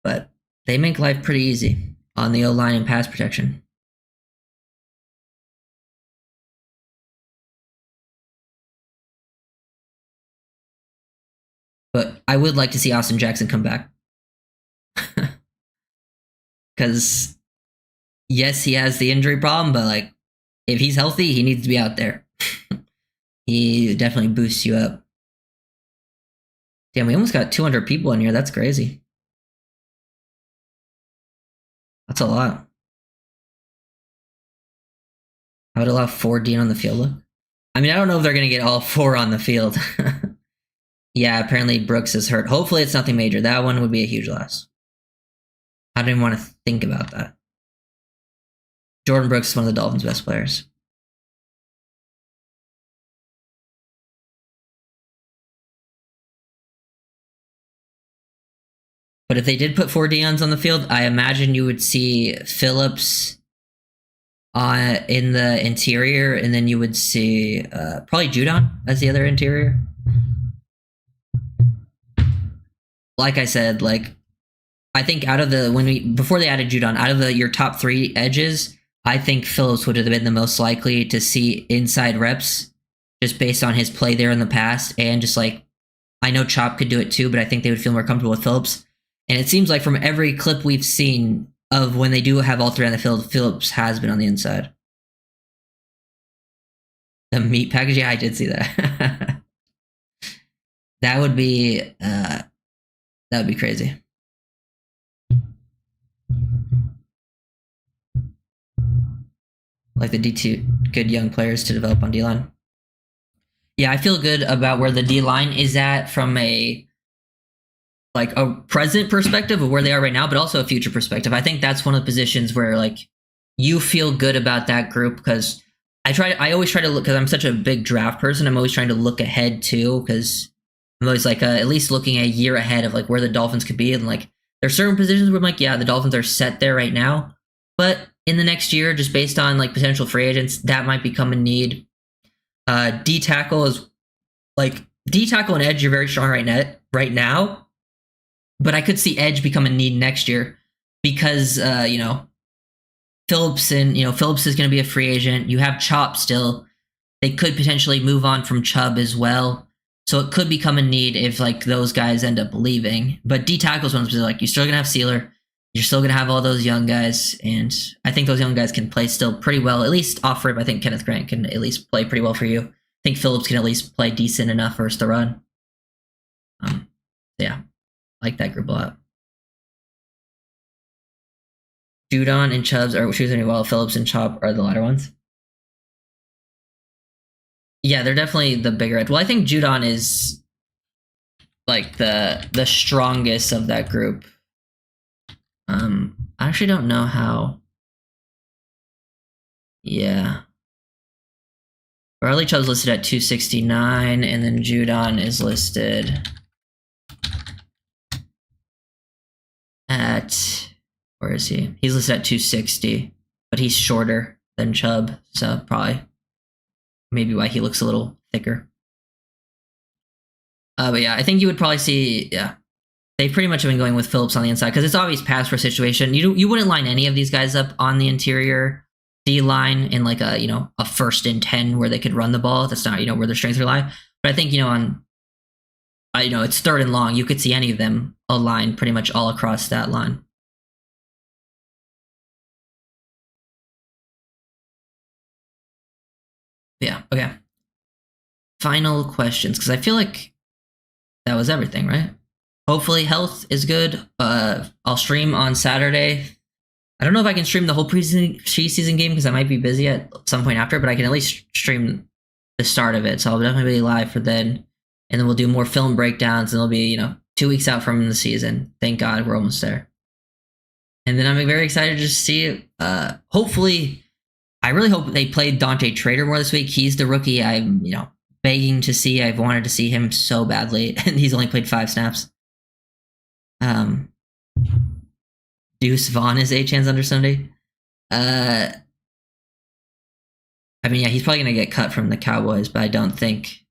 But they make life pretty easy on the O-line and pass protection. But I would like to see Austin Jackson come back. Because, yes, he has the injury problem, but like if he's healthy, he needs to be out there. He definitely boosts you up. Damn, we almost got 200 people in here. That's crazy. That's a lot. I would allow 4 Dean on the field. Look. I mean, I don't know if they're going to get all 4 on the field. Yeah, apparently Brooks is hurt. Hopefully it's nothing major. That one would be a huge loss. I don't even want to think about that. Jordan Brooks is one of the Dolphins' best players. But if they did put 4 Deons on the field, I imagine you would see Phillips in the interior, and then you would see probably Judon as the other interior. Like I said, like I think out of the before they added Judon, out of your top 3 edges, I think Phillips would have been the most likely to see inside reps, just based on his play there in the past, and just like I know Chop could do it too, but I think they would feel more comfortable with Phillips. And it seems like from every clip we've seen of when they do have all 3 on the field, Phillips has been on the inside. The meat package, yeah, I did see that. That would be crazy. Like the D2, good young players to develop on D-line. Yeah, I feel good about where the D-line is at from a present perspective of where they are right now, but also a future perspective. I think that's one of the positions where like you feel good about that group because I always try to look, because I'm such a big draft person, I'm always trying to look ahead too, because I'm always like at least looking a year ahead of like where the Dolphins could be, and like There's certain positions where I'm like, yeah, the Dolphins are set there right now. But in the next year, just based on like potential free agents, that might become a need. D tackle is like D tackle and edge. You're very strong right now, but I could see edge become a need next year because Phillips is going to be a free agent. You have Chop still. They could potentially move on from Chubb as well. So it could become a need if like those guys end up leaving. But D tackles ones like you're still gonna have Sealer, you're still gonna have all those young guys, and I think those young guys can play still pretty well. At least off rip, I think Kenneth Grant can at least play pretty well for you. I think Phillips can at least play decent enough for us to run. Yeah, I like that group a lot. Judon and Chubbs are choosing well. Phillips and Chop are the latter ones. Yeah, they're definitely the bigger edge. Well, I think Judon is like the strongest of that group. I actually don't know how. Yeah. Bradley Chubb's listed at 269, and then Judon is listed at, where is he? He's listed at 260, but he's shorter than Chubb, so probably maybe why he looks a little thicker. But yeah, I think you would probably see, yeah, they pretty much have been going with Phillips on the inside because it's always pass for situation. You wouldn't line any of these guys up on the interior D line in like a 1st and 10 where they could run the ball. That's not where their strengths rely. But I think on it's 3rd and long. You could see any of them aligned pretty much all across that line. Yeah. Okay. Final questions because I feel like that was everything, right? Hopefully health is good. I'll stream on Saturday. I don't know if I can stream the whole preseason game because I might be busy at some point after, but I can at least stream the start of it. So I'll definitely be live for then. And then we'll do more film breakdowns and it'll be, 2 weeks out from the season. Thank God we're almost there. And then I'm very excited to just see it. Hopefully, I really hope they played Dante Trader more this week. He's the rookie I'm, begging to see. I've wanted to see him so badly, and he's only played 5 snaps. Deuce Vaughn is Achane's under Sunday. Yeah, he's probably gonna get cut from the Cowboys, but I don't think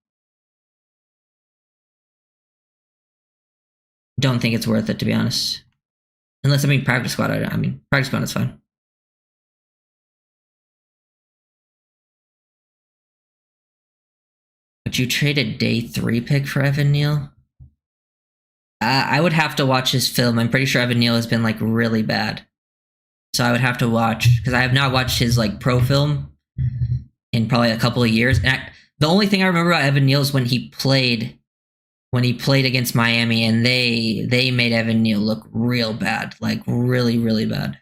it's worth it, to be honest. Unless practice squad. Practice squad is fine. But you traded day 3 pick for Evan Neal? I would have to watch his film. I'm pretty sure Evan Neal has been really bad. So I would have to watch because I have not watched his pro film in probably a couple of years. And the only thing I remember about Evan Neal is when he played against Miami and they made Evan Neal look real bad, really, really bad.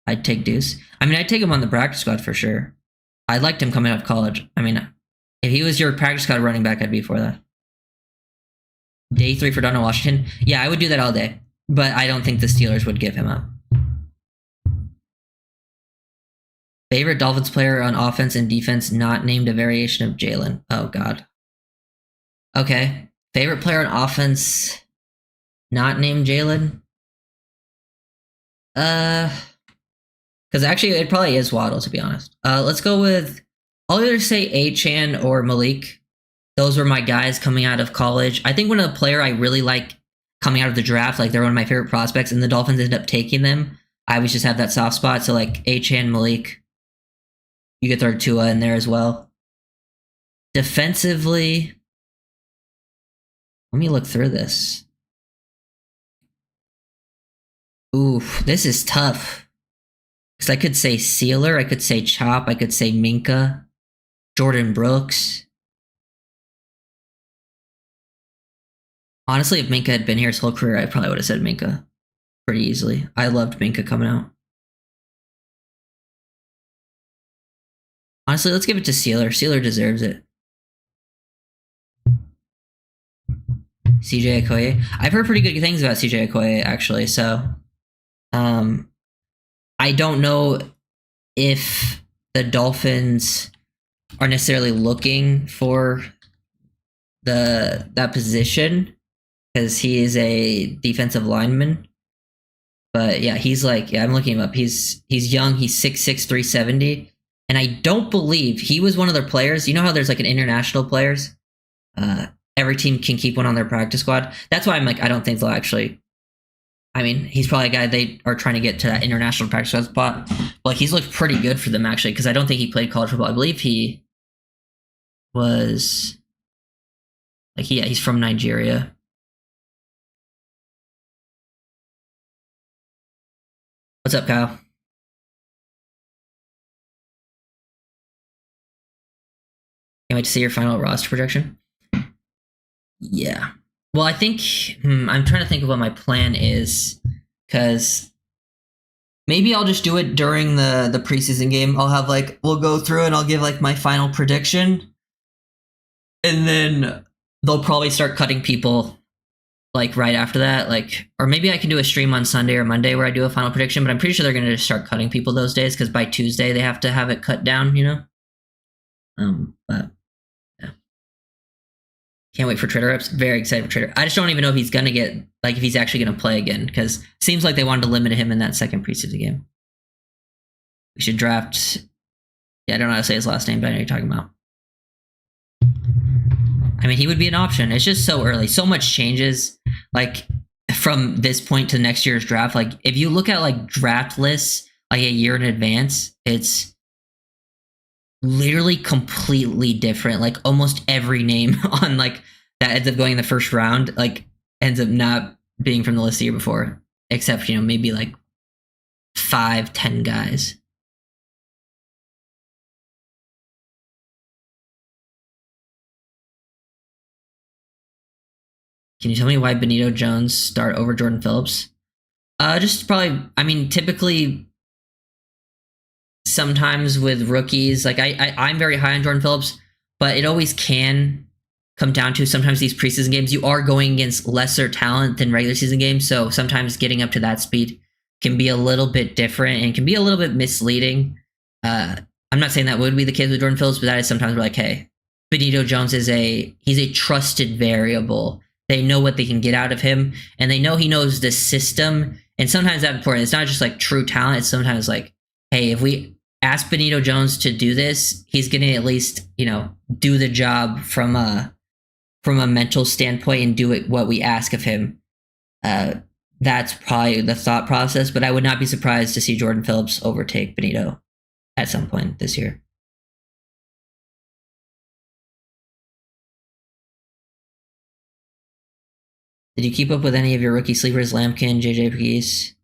I'd take Deuce. I'd take him on the practice squad for sure. I liked him coming out of college. If he was your practice squad running back, I'd be for that. Day 3 for Donald Washington. Yeah, I would do that all day. But I don't think the Steelers would give him up. Favorite Dolphins player on offense and defense not named a variation of Jalen. Oh, God. Okay. Favorite player on offense not named Jalen? Because actually it probably is Waddle, to be honest. Let's go with, I'll either say Achane or Malik. Those were my guys coming out of college. I think when a player I really like coming out of the draft, they're one of my favorite prospects, and the Dolphins ended up taking them, I always just have that soft spot. So Achane, Malik, you could throw Tua in there as well. Defensively, let me look through this. Ooh, this is tough. Because I could say Sealer, I could say Chop, I could say Minka, Jordan Brooks. Honestly, if Minka had been here his whole career, I probably would have said Minka pretty easily. I loved Minka coming out. Honestly, let's give it to Sealer. Sealer deserves it. CJ Okoye. I've heard pretty good things about CJ Okoye, actually, so I don't know if the Dolphins are necessarily looking for that position. because he is a defensive lineman. But yeah, he's like, yeah, I'm looking him up. He's young. He's 6'6", 370. And I don't believe he was one of their players. You know how there's like an international players? Every team can keep one on their practice squad. That's why I'm like, I don't think they'll actually. I mean, he's probably a guy they are trying to get to that international practice squad spot. But like, he's looked pretty good for them actually, because I don't think he played college football. I believe he was like, yeah, he's from Nigeria. What's up, Kyle? Can't wait to see your final roster projection. Yeah. Well, I think I'm trying to think of what my plan is, because maybe I'll just do it during the preseason game. I'll have like, we'll go through and I'll give like my final prediction, and then they'll probably start cutting people like right after that. Like, or maybe I can do a stream on Sunday or Monday where I do a final prediction. But I'm pretty sure they're going to just start cutting people those days, because by Tuesday they have to have it cut down. You know. But can't wait for Trader Reps. Very excited for Trader. I just don't even know if he's going to get, like, if he's actually going to play again, because it seems like they wanted to limit him in that second preseason game. We should draft. Yeah, I don't know how to say his last name, but I know you're talking about. I mean, he would be an option. It's just so early. So much changes, like, from this point to next year's draft. Like, if you look at, like, draft lists, like, a year in advance, it's literally completely different. Like, almost every name on, like, that ends up going in the first round, like, ends up not being from the list the year before, except, you know, maybe, like, 5-10 guys. Can you tell me why Benito Jones start over Jordan Phillips? Just probably, I mean, typically, sometimes with rookies, like I'm very high on Jordan Phillips, but it always can come down to sometimes these preseason games, you are going against lesser talent than regular season games. So sometimes getting up to that speed can be a little bit different and can be a little bit misleading. I'm not saying that would be the case with Jordan Phillips, but that is sometimes like, hey, Benito Jones he's a trusted variable. They know what they can get out of him, and they know he knows the system. And sometimes that's important. It's not just like true talent. It's sometimes like, hey, if we ask Benito Jones to do this, he's going to at least, you know, do the job from a mental standpoint and do it what we ask of him. That's probably the thought process. But I would not be surprised to see Jordan Phillips overtake Benito at some point this year. Did you keep up with any of your rookie sleepers, Lampkin, JJ Peace?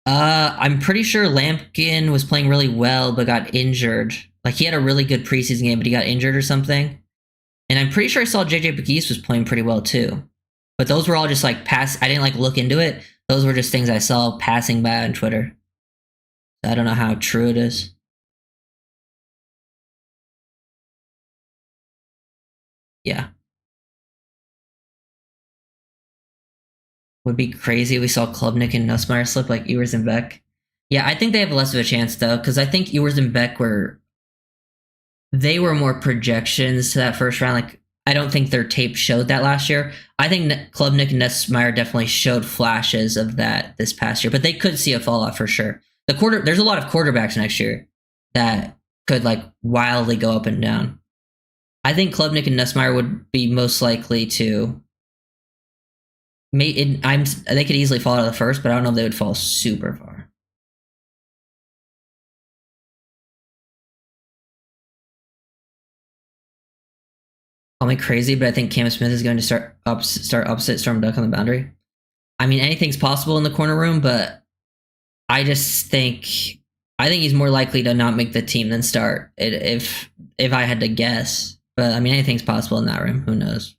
I'm pretty sure Lampkin was playing really well, but got injured. Like, he had a really good preseason game, but he got injured or something. And I'm pretty sure I saw JJ Peace was playing pretty well too. But those were all just like I didn't like look into it. Those were just things I saw passing by on Twitter. I don't know how true it is. Yeah. Would be crazy if we saw Klubnik and Nussmeier slip like Ewers and Beck. Yeah, I think they have less of a chance though, because I think Ewers and Beck were more projections to that first round. Like, I don't think their tape showed that last year. I think Klubnik and Nussmeier definitely showed flashes of that this past year, but they could see a fall off for sure. There's a lot of quarterbacks next year that could like wildly go up and down. I think Klubnik and Nussmeier would be most likely to. They could easily fall out of the first, but I don't know if they would fall super far. Call me crazy, but I think Cam Smith is going to start opposite Storm Duck on the boundary. I mean, anything's possible in the corner room, but I just think he's more likely to not make the team than start if I had to guess. But I mean, anything's possible in that room. Who knows?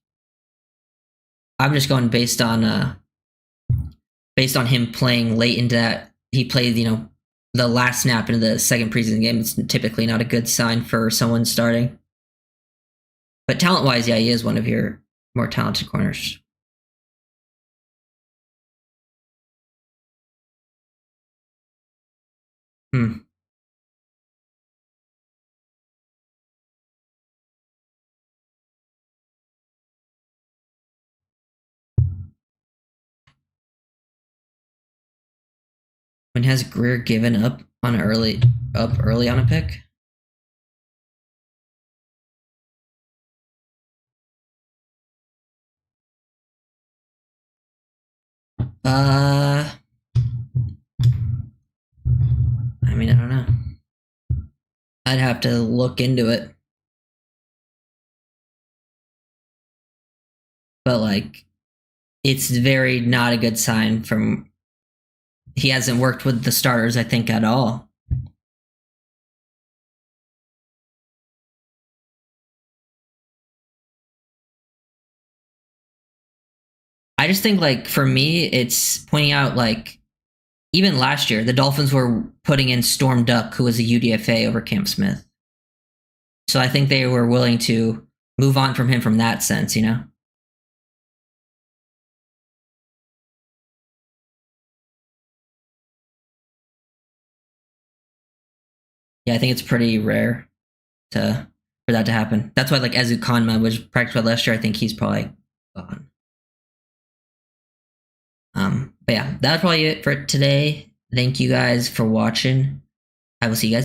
I'm just going based on him playing late into that. He played, you know, the last snap into the second preseason game. It's typically not a good sign for someone starting. But talent-wise, yeah, he is one of your more talented corners. Hmm. When has Greer given up early on a pick? I mean, I don't know. I'd have to look into it. But like, it's very not a good sign from. He hasn't worked with the starters, I think, at all. I just think, like, for me, it's pointing out, like, even last year, the Dolphins were putting in Storm Duck, who was a UDFA, over Cam Smith. So I think they were willing to move on from him from that sense, you know? Yeah, I think it's pretty rare for that to happen. That's why, like, Ezu Kanma was practiced last year. I think he's probably gone. But yeah, that's probably it for today. Thank you guys for watching. I will see you guys.